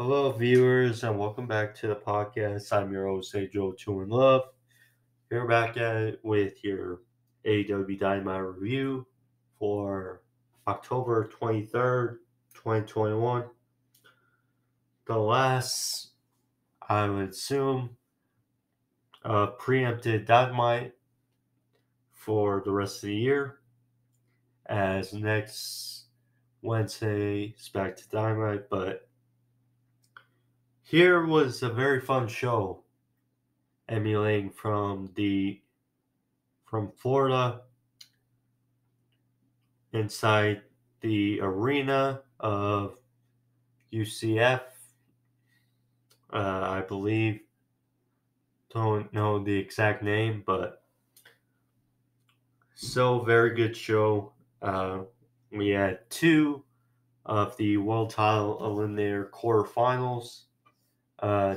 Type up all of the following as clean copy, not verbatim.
Hello, viewers, and welcome back to the podcast. I'm your host, Joe Two in Love. Here back at it with your AEW Dynamite review for October 23rd, 2021. The last, I would assume, preempted Dynamite for the rest of the year, as next Wednesday is back to Dynamite. But here was a very fun show emulating from Florida inside the arena of UCF. I believe, don't know the exact name, but so very good show. We had two of the world title eliminator quarterfinals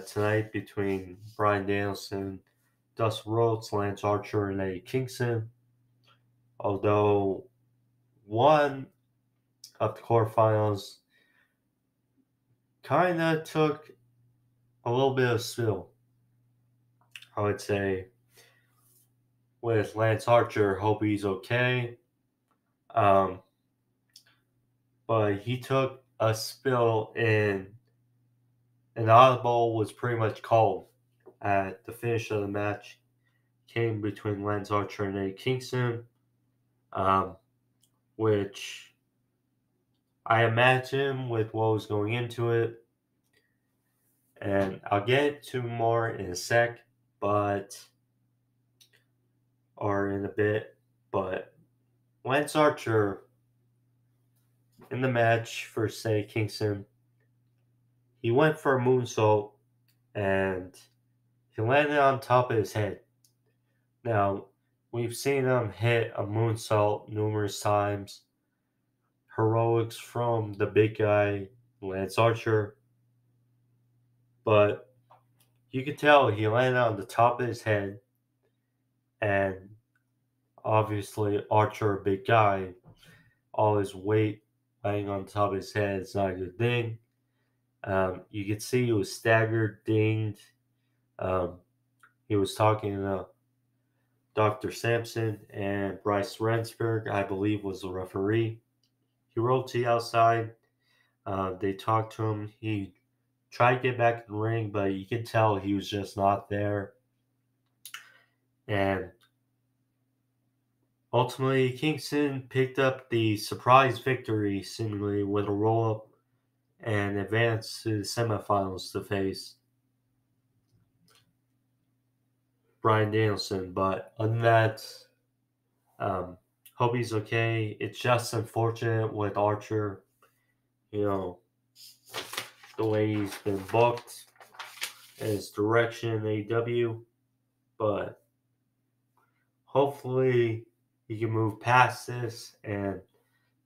tonight between Bryan Danielson, Dustin Rhodes, Lance Archer, and Eddie Kingston. Although one of the quarterfinals kind of took a little bit of spill, I would say, with Lance Archer. Hope he's okay. But he took a spill in an audible was pretty much called at the finish of the match. Came between Lance Archer and Eddie Kingston, which I imagine with what was going into it, and I'll get to more in a sec, or in a bit, but Lance Archer in the match for Eddie Kingston, he went for a moonsault and he landed on top of his head. Now, we've seen him hit a moonsault numerous times. Heroics from the big guy, Lance Archer. But you could tell he landed on the top of his head. And obviously, Archer, a big guy, all his weight laying on top of his head is not a good thing. You could see he was staggered, dinged. He was talking to Dr. Sampson, and Bryce Rensburg, I believe, was the referee. He rolled to the outside. They talked to him. He tried to get back in the ring, but you could tell he was just not there. And ultimately, Kingston picked up the surprise victory, seemingly with a roll-up, and advanced to the semifinals to face Bryan Danielson. But other than that, hope he's okay. It's just unfortunate with Archer, the way he's been booked and his direction in AEW. But hopefully he can move past this and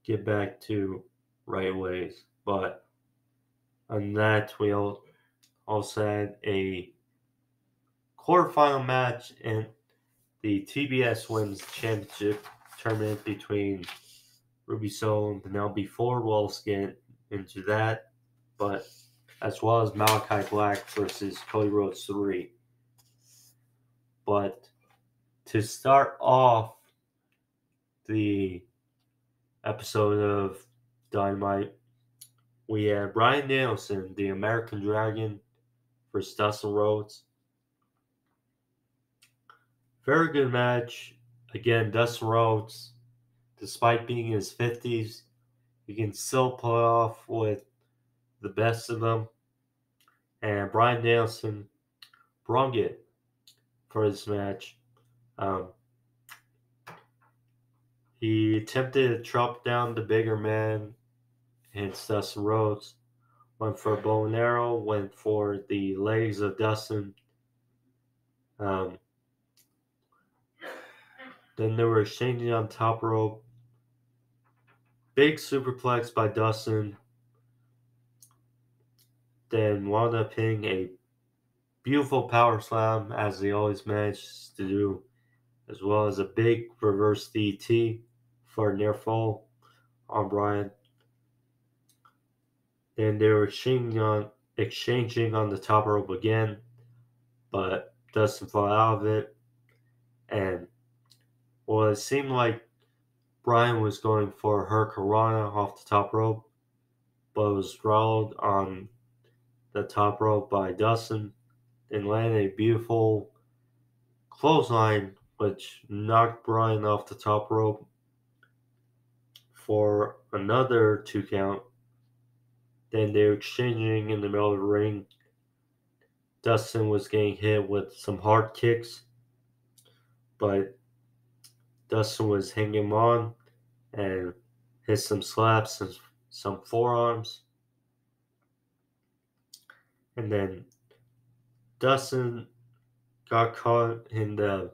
get back to right ways. But on that, we also had a quarterfinal match in the TBS Women's Championship tournament between Ruby Soho and Penelope Ford. We'll also get into that, but as well as Malakai Black versus Cody Rhodes 3. But to start off the episode of Dynamite, we had Bryan Danielson, the American Dragon, versus Dustin Rhodes. Very good match. Again, Dustin Rhodes, despite being in his 50s, he can still pull it off with the best of them. And Bryan Danielson brung it for this match. He attempted to chop down the bigger man, hence Dustin Rhodes. Went for a bow and arrow, went for the legs of Dustin. Then they were exchanging on top rope. Big superplex by Dustin. Then wound up hitting a beautiful power slam, as he always manages to do, as well as a big reverse DT for a near fall on Bryan. Then they were exchanging on exchanging on the top rope again, but Dustin fell out of it. And well, it seemed like Bryan was going for a hurricanrana off the top rope, but was throttled on the top rope by Dustin and landed a beautiful clothesline, which knocked Bryan off the top rope for another 2 count. Then they were exchanging in the middle of the ring. Dustin was getting hit with some hard kicks, but Dustin was hanging him on and hit some slaps and some forearms. And then Dustin got caught in the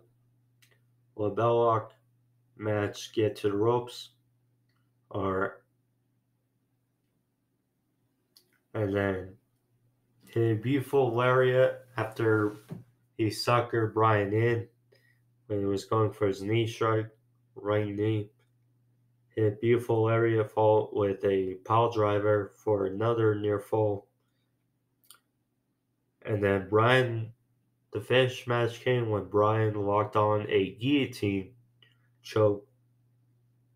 label lock match, get to the ropes, and then hit a beautiful lariat after he suckered Bryan in when he was going for his knee strike, right knee. Hit a beautiful lariat fall with a pile driver for another near fall. And then the finish match came when Bryan locked on a guillotine choke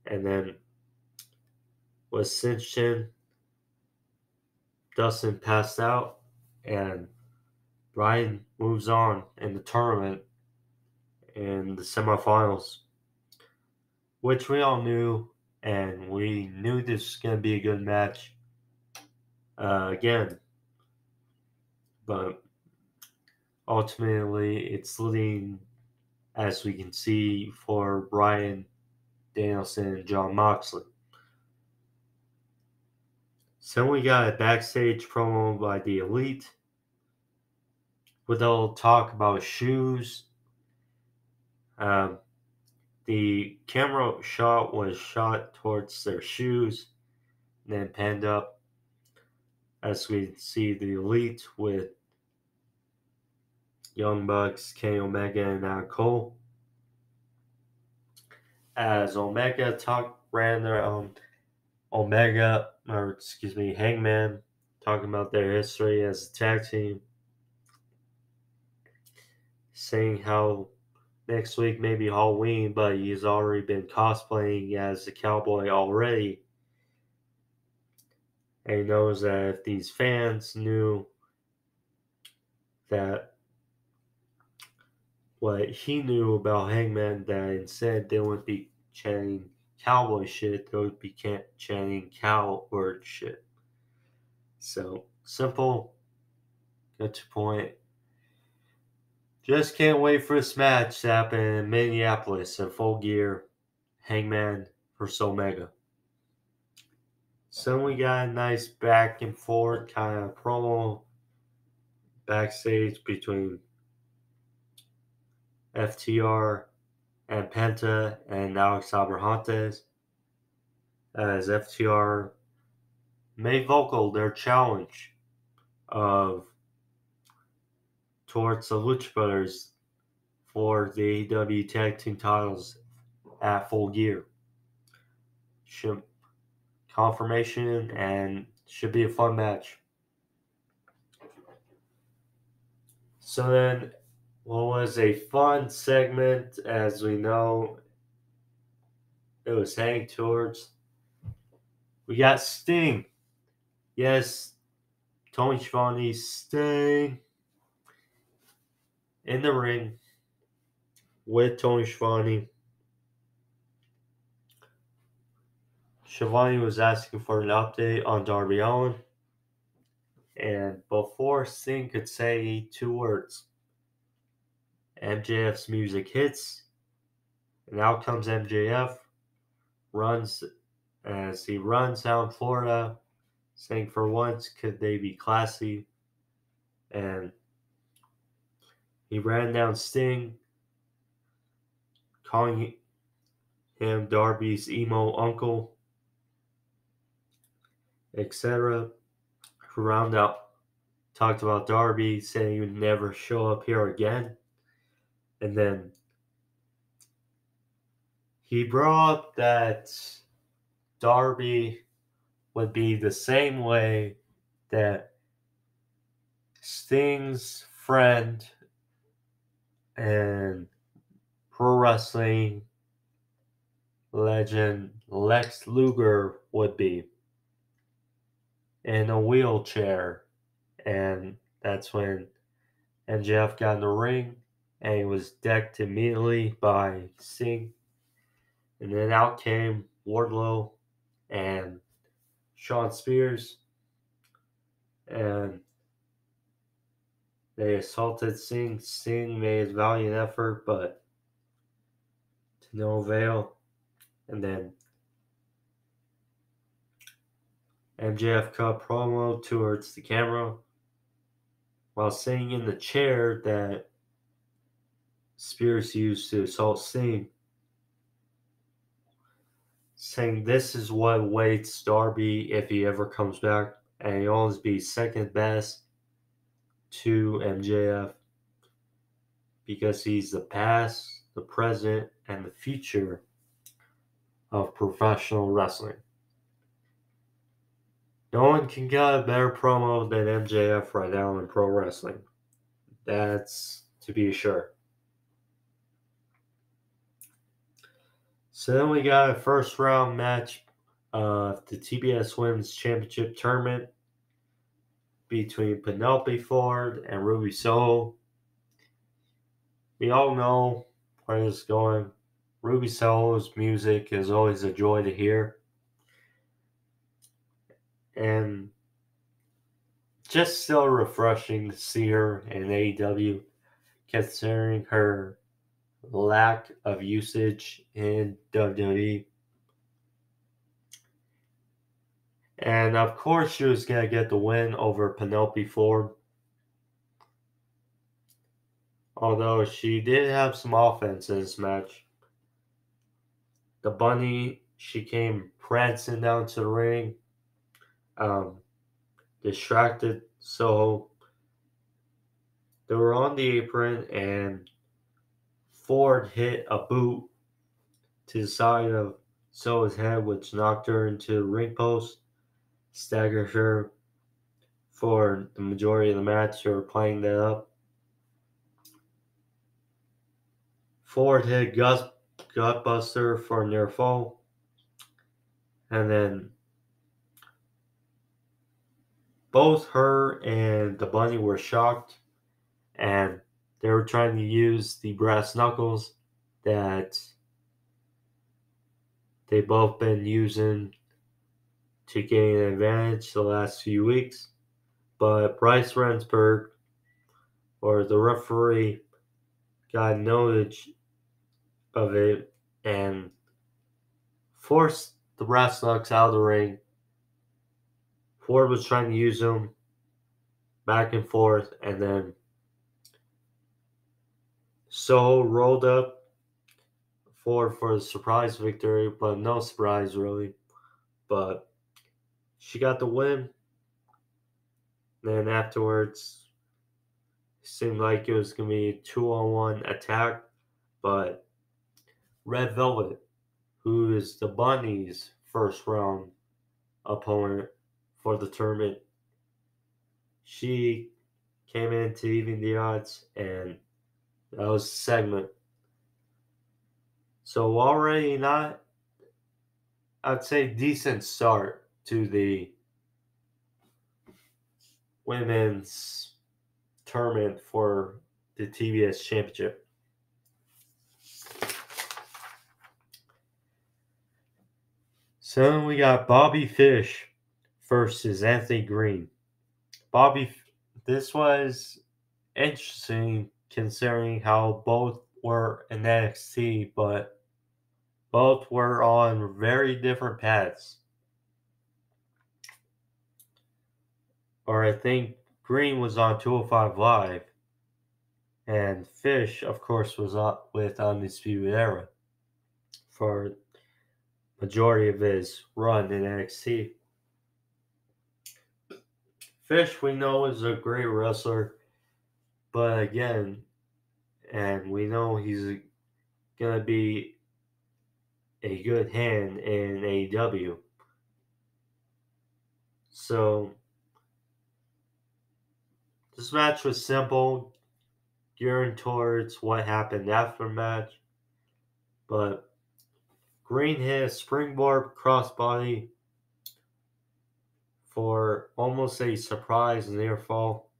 and then was cinched in. Dustin passed out, and Bryan moves on in the tournament in the semifinals, which we all knew, and we knew this was going to be a good match again. But ultimately, it's leading, as we can see, for Bryan, Danielson, and Jon Moxley. So we got a backstage promo by the Elite with a little talk about shoes. The camera shot was shot towards their shoes and then panned up as we see the Elite with Young Bucks, Kenny Omega, and Adam Cole. As Omega talked, Hangman, talking about their history as a tag team, saying how next week may be Halloween, but he's already been cosplaying as a cowboy already. And he knows that if these fans knew that what he knew about Hangman, that instead they wouldn't be chanting cowboy shit, they would be chanting coward shit. So, simple, get to point. Just can't wait for this match to happen in Minneapolis in Full Gear, Hangman versus Omega. So we got a nice back and forth kind of promo backstage between FTR and Penta and Alex Abrahantes, as FTR made vocal their challenge towards the Lucha Brothers for the AEW Tag Team titles at Full Gear. Confirmation, and should be a fun match. So then, what was a fun segment, as we know, it was heading towards. We got Sting. Yes, Tony Schiavone's Sting in the ring with Tony Schiavone. Schiavone was asking for an update on Darby Allin. And before Sting could say 2 words, MJF's music hits, and out comes MJF, runs out in Florida, saying for once could they be classy, and he ran down Sting, calling him Darby's emo uncle, etc. Round out, talked about Darby, saying he would never show up here again. And then he brought up that Darby would be the same way that Sting's friend and pro wrestling legend Lex Luger would be in a wheelchair, and that's when MJF got in the ring and he was decked immediately by Sting. And then out came Wardlow and Shawn Spears, and they assaulted Sting. Sting made a valiant effort, but to no avail. And then MJF cut promo towards the camera while sitting in the chair that Spears used to assault Sting, saying this is what awaits Darby if he ever comes back, and he'll always be second best to MJF because he's the past, the present, and the future of professional wrestling. No one can get a better promo than MJF right now in pro wrestling. That's to be sure. So then we got a first round match of the TBS Women's Championship Tournament between Penelope Ford and Ruby Soho. We all know where it's going. Ruby Soho's music is always a joy to hear. And just still refreshing to see her in AEW, considering her lack of usage in WWE. And of course, she was going to get the win over Penelope Ford. Although she did have some offense in this match. The bunny, she came prancing down to the ring, distracted Soho. They were on the apron, and Ford hit a boot to the side of Soho's head, which knocked her into the ring post, staggered her for the majority of the match. They were playing that up. Ford hit Gutbuster for a near fall, and then both her and the bunny were shocked, and they were trying to use the brass knuckles that they both been using to gain an advantage the last few weeks. But Bryce Rensburg, or the referee, got knowledge of it and forced the brass knucks out of the ring. Ford was trying to use them back and forth, and then Soho rolled up Ford for the surprise victory, but no surprise really. But she got the win. Then afterwards, it seemed like it was going to be a 2-on-1 attack, but Red Velvet, who is the Bunny's first round opponent for the tournament, she came in to even the odds, and that was the segment. So already not, I'd say, decent start to the women's tournament for the TBS Championship. So then we got Bobby Fish versus Anthony Greene. This was interesting considering how both were in NXT, but both were on very different paths. Or I think Greene was on 205 Live, and Fish, of course, was up with Undisputed Era for majority of his run in NXT. Fish, we know, is a great wrestler, but again, and we know he's going to be a good hand in AEW. So This match was simple, gearing towards what happened after the match. But Greene hit a springboard crossbody for almost a surprise near fall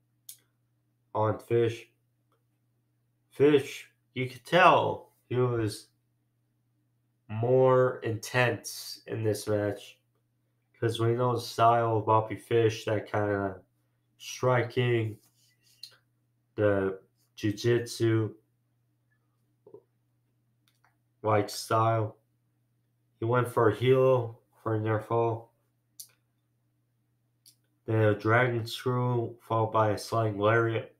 on Fish. Fish, you could tell he was more intense in this match because we know the style of Bobby Fish, that kind of striking, the jiu-jitsu like style. He went for a heel for a near fall. Then a dragon screw followed by a sliding lariat.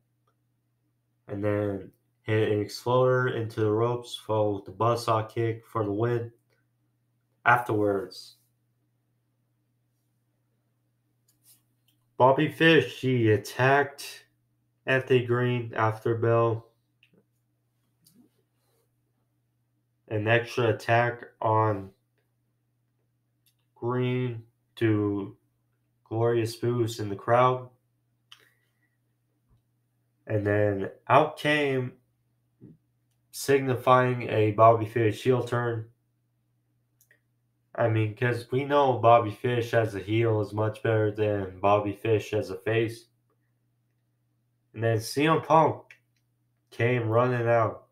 And then hit an exploder into the ropes, followed with the buzzsaw kick for the win. Afterwards, Bobby Fish, he attacked Anthony Greene after bell. An extra attack on Greene to glorious boost in the crowd. And then out came, signifying a Bobby Fish heel turn. I mean, because we know Bobby Fish as a heel is much better than Bobby Fish as a face. And then CM Punk came running out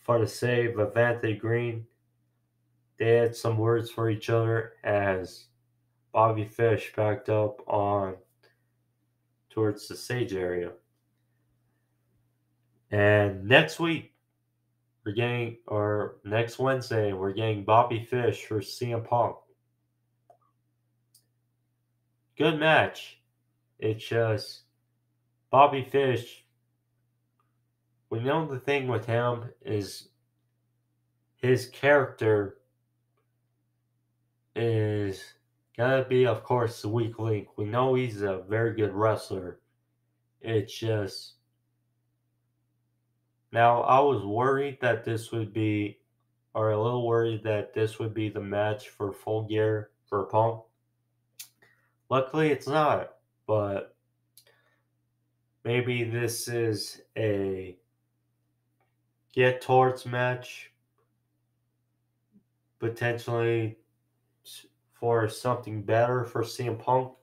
for the save of Anthony Greene. They had some words for each other as Bobby Fish backed up on towards the stage area. And next week, next Wednesday, we're getting Bobby Fish for CM Punk. Good match. It's just Bobby Fish. We know the thing with him is his character is gonna be, of course, the weak link. We know he's a very good wrestler. It's just now I was worried that this would be, or a little worried that this would be the match for Full Gear for Punk. Luckily, it's not, but maybe this is a get towards match, potentially for something better for CM Punk.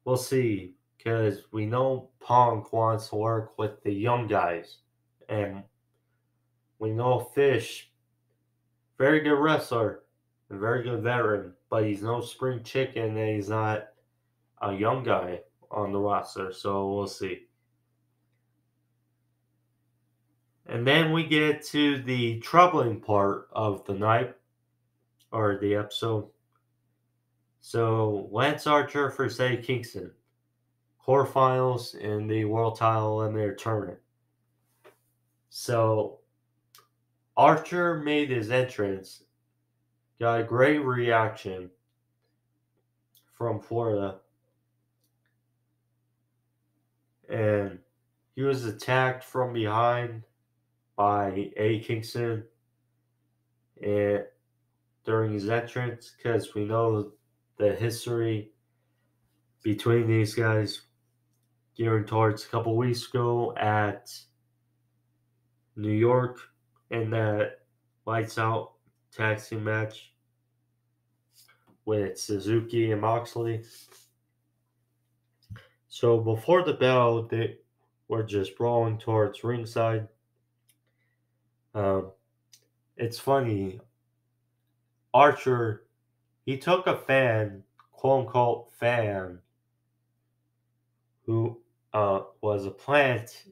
We'll see, because we know Punk wants to work with the young guys, and we know Fish, very good wrestler, a very good veteran, but he's no spring chicken and he's not a young guy on the roster, so we'll see. And then we get to the troubling part of the night, or the episode. So, Lance Archer versus Eddie Kingston, quarterfinals in the World Title Eliminator Tournament. So, Archer made his entrance, got a great reaction from Florida, and he was attacked from behind by Eddie Kingston and during his entrance, because we know the history between these guys gearing towards a couple weeks ago at New York in that lights out tag team match with Suzuki and Moxley. So before the bell, they were just brawling towards ringside. It's funny. Archer, he took a fan, quote unquote fan, who was a plant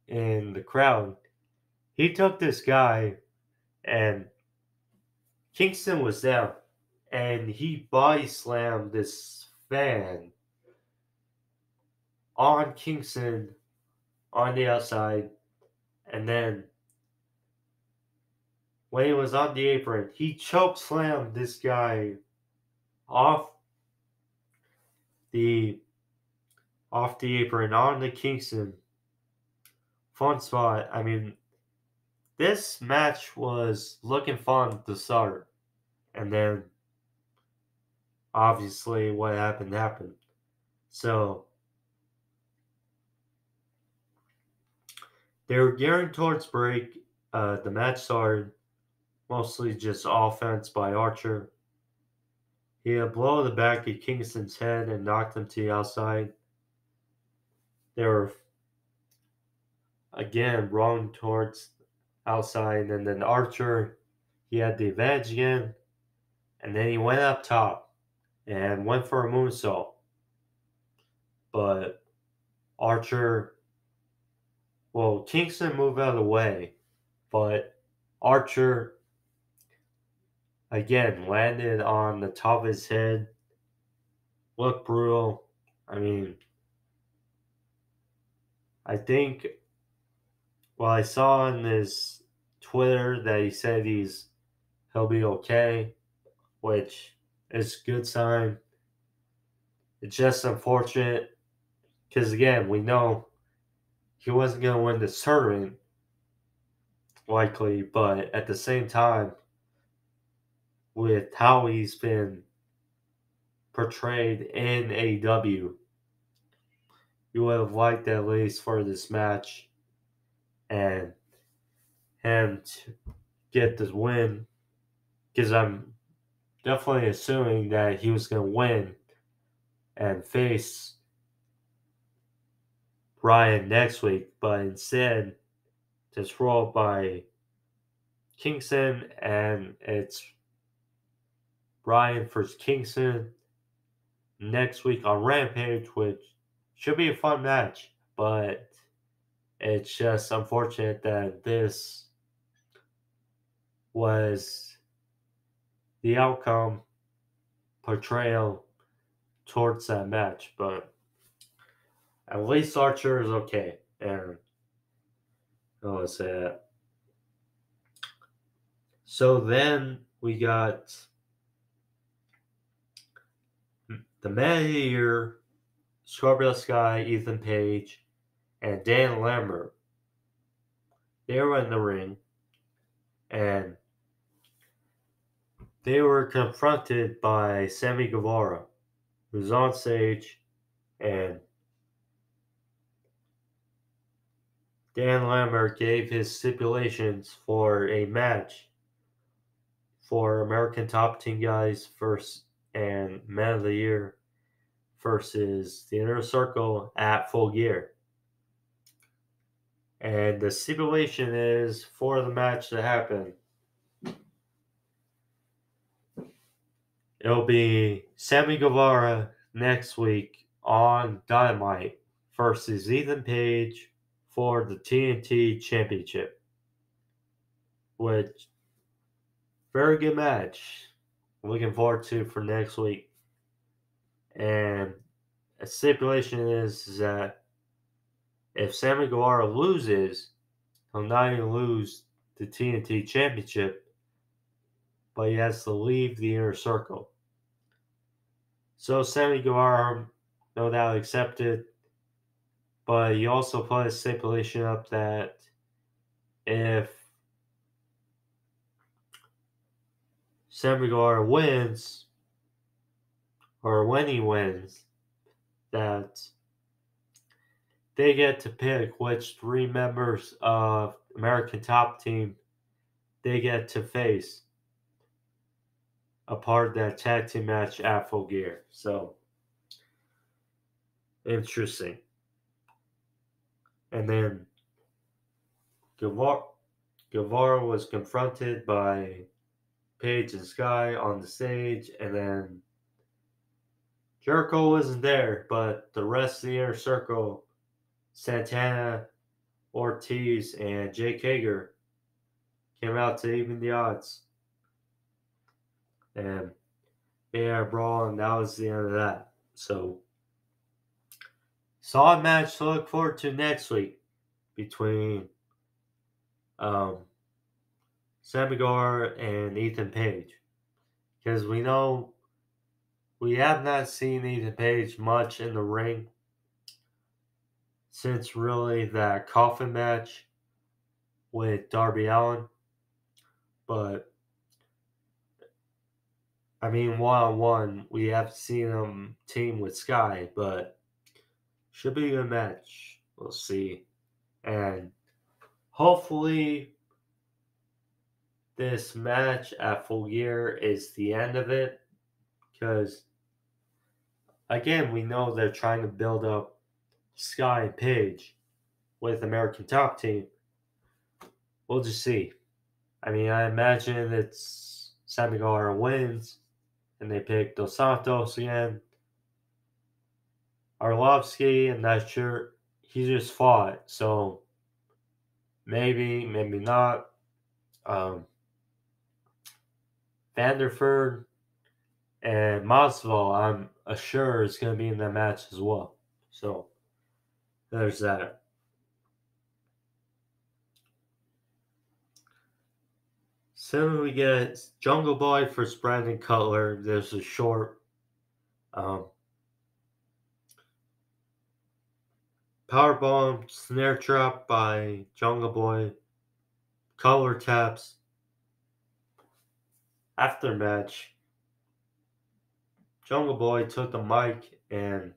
in the crowd. He took this guy, and Kingston was down, and he body slammed this fan on Kingston on the outside, and then when he was on the apron, he choke slammed this guy off the apron on the Kingston. Fun spot. I mean, this match was looking fun to start, and then obviously what happened. So They were gearing towards break. The match started mostly just offense by Archer. He had a blow to the back of Kingston's head and knocked him to the outside. They were again rolling towards outside, and then Archer, he had the advantage again, and then he went up top and went for a moonsault. But Archer, well, Kingston moved out of the way, but Archer again landed on the top of his head. Looked brutal. I mean, I think, well, I saw on his Twitter that he said he'll be okay, which is a good sign. It's just unfortunate because again, we know he wasn't going to win this tournament likely, but at the same time, with how he's been portrayed in AEW, you would have liked at least for this match and him to get this win, because I'm definitely assuming that he was going to win and face Bryan next week, but instead just rolled by Kingston, and it's Bryan versus Kingston next week on Rampage, which should be a fun match, but it's just unfortunate that this was the outcome portrayal towards that match, but at least Archer is okay. And let's say that. So then we got the Man of the Year, Scorpio Sky, Ethan Page, and Dan Lambert. They were in the ring, and they were confronted by Sammy Guevara, who's on stage, and Dan Lambert gave his stipulations for a match for American Top Team guys first and Man of the Year versus the Inner Circle at Full Gear. And the stipulation is for the match to happen, it'll be Sammy Guevara next week on Dynamite versus Ethan Page for the TNT Championship. Which, very good match. Looking forward to for next week. And a stipulation is that if Sammy Guevara loses, he'll not even lose the TNT Championship, but he has to leave the Inner Circle. So Sammy Guevara no doubt accepted, but he also put a stipulation up that if Sammy Guevara wins, or when he wins, that they get to pick which 3 members of American Top Team they get to face a part of that tag team match at Full Gear. So, interesting. And then Guevara was confronted by Page and Sky on the stage, and then Jericho wasn't there, but the rest of the Inner Circle, Santana, Ortiz, and Jake Hager, came out to even the odds. And they had a brawl, and that was the end of that. So, solid match to look forward to next week between Sammy Guevara and Ethan Page. Because we know we have not seen Ethan Page much in the ring since really that coffin match with Darby Allin. But, I mean, one-on-one, we have seen him team with Sky, but should be a good match. We'll see. And hopefully this match at Full Gear is the end of it, because again, we know they're trying to build up Sky and Paige with American Top Team. We'll just see. I mean, I imagine it's Sammy Guevara wins, and they pick Dos Santos again. Arlovsky, I'm not sure. He just fought, so maybe not. Vanderford and Masvidal, I'm sure is going to be in that match as well. So there's that. So we get Jungle Boy versus Brandon Cutler. There's a short powerbomb snare trap by Jungle Boy. Cutler taps. After match, Jungle Boy took the mic and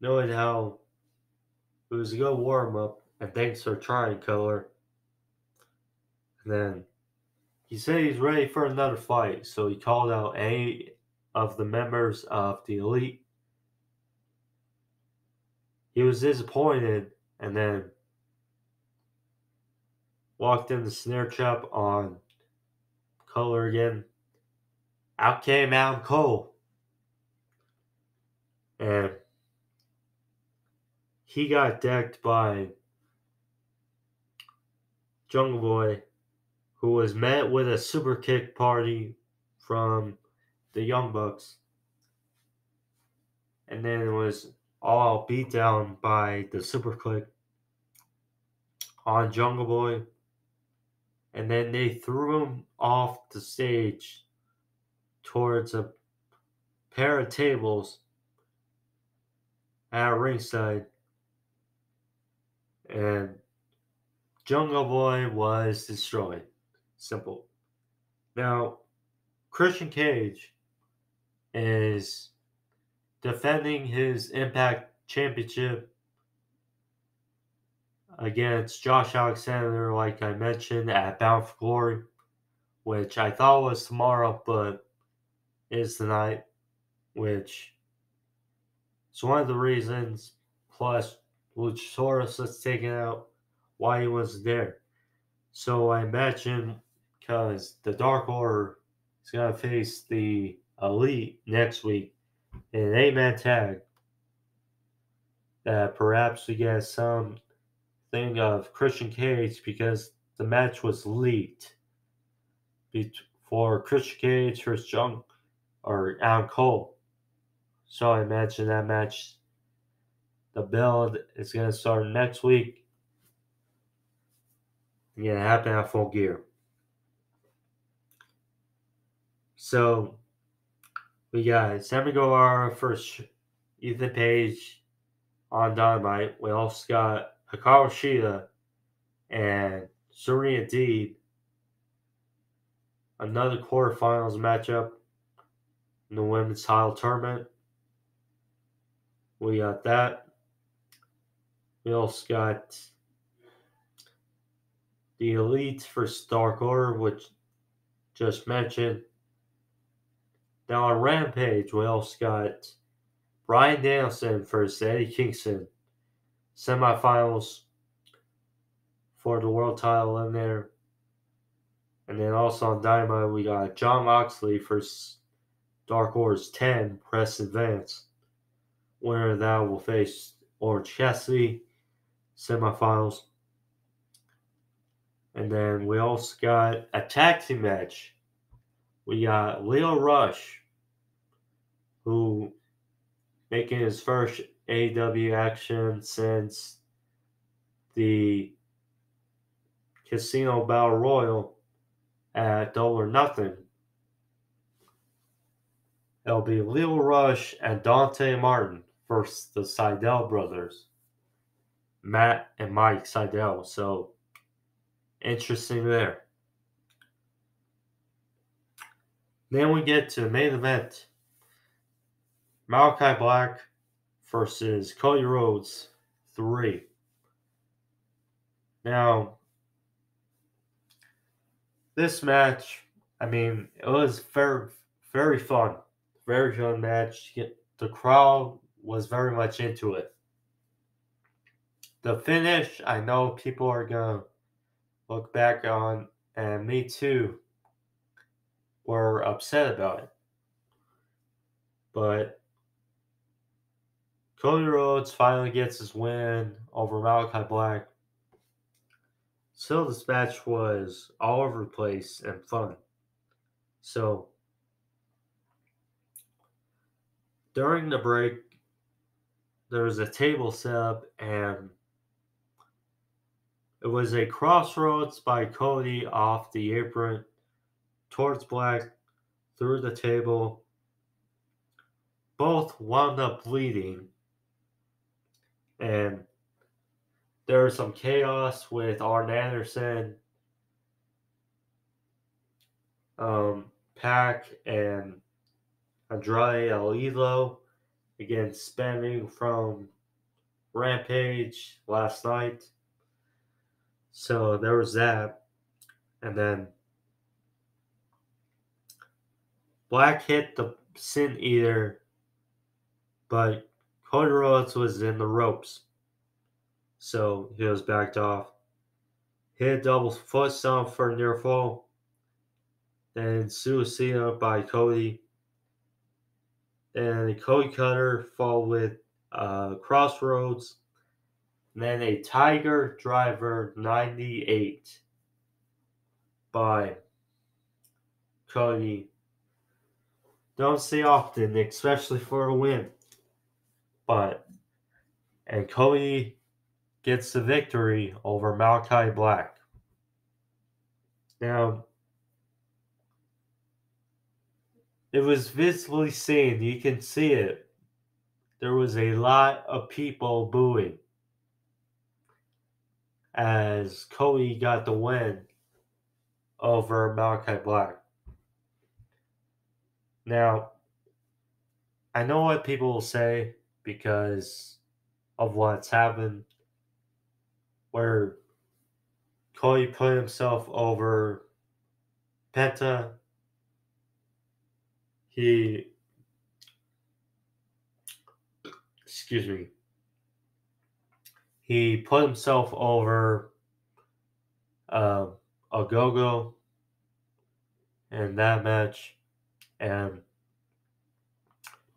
noted how it was a good warm up and thanks for trying, Cutler. And then he said he's ready for another fight, so he called out any of the members of the Elite. He was disappointed and then walked in the snare trap on Cutler again. Out came Adam Cole. And he got decked by Jungle Boy, who was met with a super kick party from the Young Bucks. And then it was all beat down by the super kick on Jungle Boy. And then they threw him off the stage towards a pair of tables at ringside. And Jungle Boy was destroyed. Simple. Now, Christian Cage is defending his Impact Championship against Josh Alexander, like I mentioned, at Bound for Glory, which I thought was tomorrow, but is tonight, which is one of the reasons, plus Luchasaurus was taken out, why he wasn't there. So I imagine, because the Dark Order is going to face the Elite next week in an 8-man tag, that perhaps we get some thing of Christian Cage, because the match was leaked for Christian Cage versus Adam Cole. So I imagine that match, the build is going to start next week. It's going to happen at Full Gear. So we got Sammy Guevara versus Ethan Page on Dynamite. We also got Hikaru Shida and Serena Deeb. Another quarterfinals matchup in the women's title tournament. We got that. We also got the Elite versus Dark Order, which just mentioned. Now on Rampage, we also got Bryan Danielson versus Eddie Kingston. Semifinals for the world title in there. And then also on Dynamite, we got Jon Moxley versus Dark Order's 10, Preston Vance. Winner of that will face Orange Cassidy, semifinals. And then we also got a tag team match. We got Leo Rush, who making his first AEW action since the Casino Battle Royal at Double or Nothing. It'll be Leo Rush and Dante Martin versus the Seidel brothers, Matt and Mike Seidel. So interesting there. Then we get to the main event. Malakai Black versus Cody Rhodes 3. Now, this match, it was very, very fun. Very fun match. The crowd was very much into it. The finish, I know people are going to look back on, and me too, were upset about it. But Cody Rhodes finally gets his win over Malakai Black. Still, this match was all over the place and fun. So, during the break, there was a table set up, and it was a crossroads by Cody off the apron towards Black through the table. Both wound up bleeding, and there was some chaos with Arn Anderson, Pac, and Andrade El Idolo again spending from Rampage last night. So there was that. And then Black hit the Sin Eater, but Cody Rhodes was in the ropes. So he was backed off. Hit a double foot stomp for a near fall. Then Suicida by Cody. And Cody Cutter fall with Crossroads. And then a Tiger Driver 98 by Cody. Don't see often, especially for a win. And Cody gets the victory over Malakai Black. Now, it was visibly seen, you can see it. There was a lot of people booing as Cody got the win over Malakai Black. Now, I know what people will say because of what's happened, where Cody put himself over Penta. He put himself over Ogogo in that match, and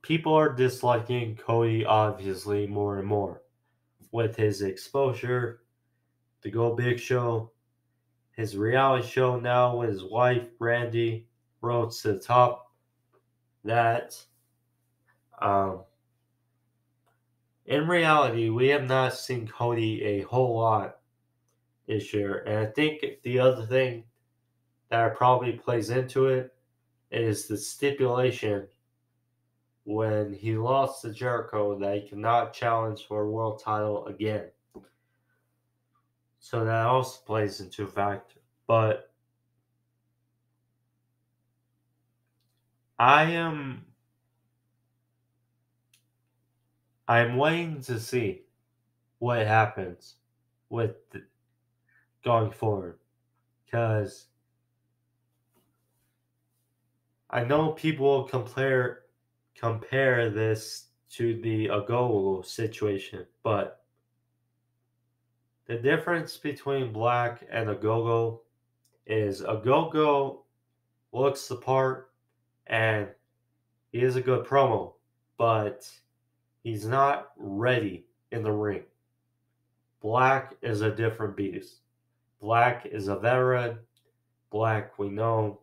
people are disliking Cody obviously more and more with his exposure, the Go Big Show, his reality show now with his wife Brandy, Rhodes to the Top. That in reality, we have not seen Cody a whole lot this year, and I think the other thing that probably plays into it is the stipulation when he lost to Jericho that he cannot challenge for a world title again. So that also plays into a factor. But I'm waiting to see what happens with going forward, because I know people compare this to the Ogogo situation, but the difference between Black and Ogogo is Ogogo looks the part and he is a good promo, but he's not ready in the ring. Black is a different beast. Black is a veteran. Black, we know,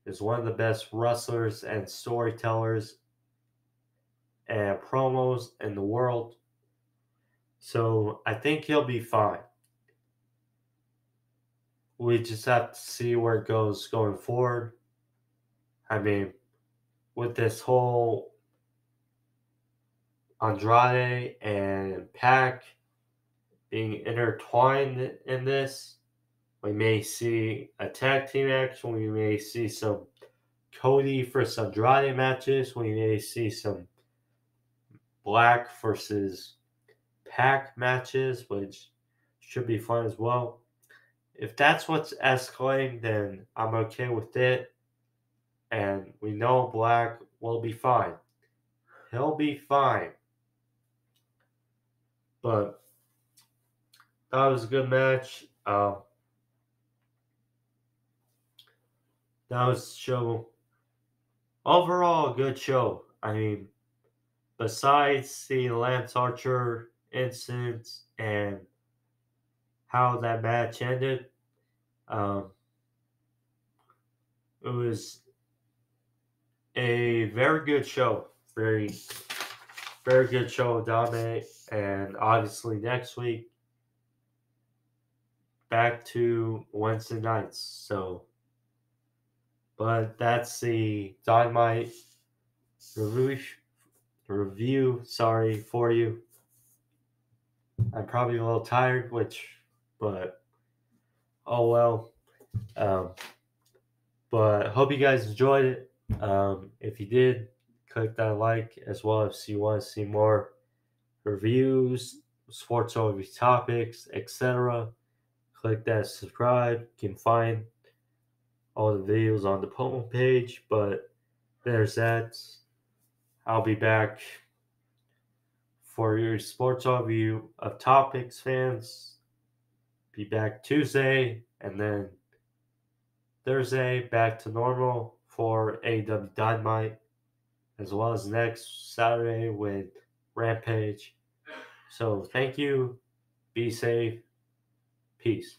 is one of the best wrestlers and storytellers and promos in the world. So I think he'll be fine. We just have to see where it goes going forward. With this whole Andrade and Pac being intertwined in this, we may see a tag team action. We may see some Cody versus Andrade matches. We may see some Black versus Pac matches, which should be fun as well. If that's what's escalating, then I'm okay with it. And we know Black will be fine. He'll be fine. But that was a good match. That was a show. Overall, a good show. I mean, besides the Lance Archer incident and how that match ended, um, it was a very good show. Very, very good show of Dynamite. And obviously, next week, back to Wednesday nights. So, but that's the Dynamite review. Sorry for you. I'm probably a little tired, but oh well. Um, but hope you guys enjoyed it. If you did, click that like as well if you want to see more reviews, sports overview topics, etc. Click that subscribe. You can find all the videos on the promo page, but there's that. I'll be back for your sports overview of topics, fans. Be back Tuesday and then Thursday back to normal for AEW Dynamite, as well as next Saturday with Rampage. So thank you. Be safe. Peace.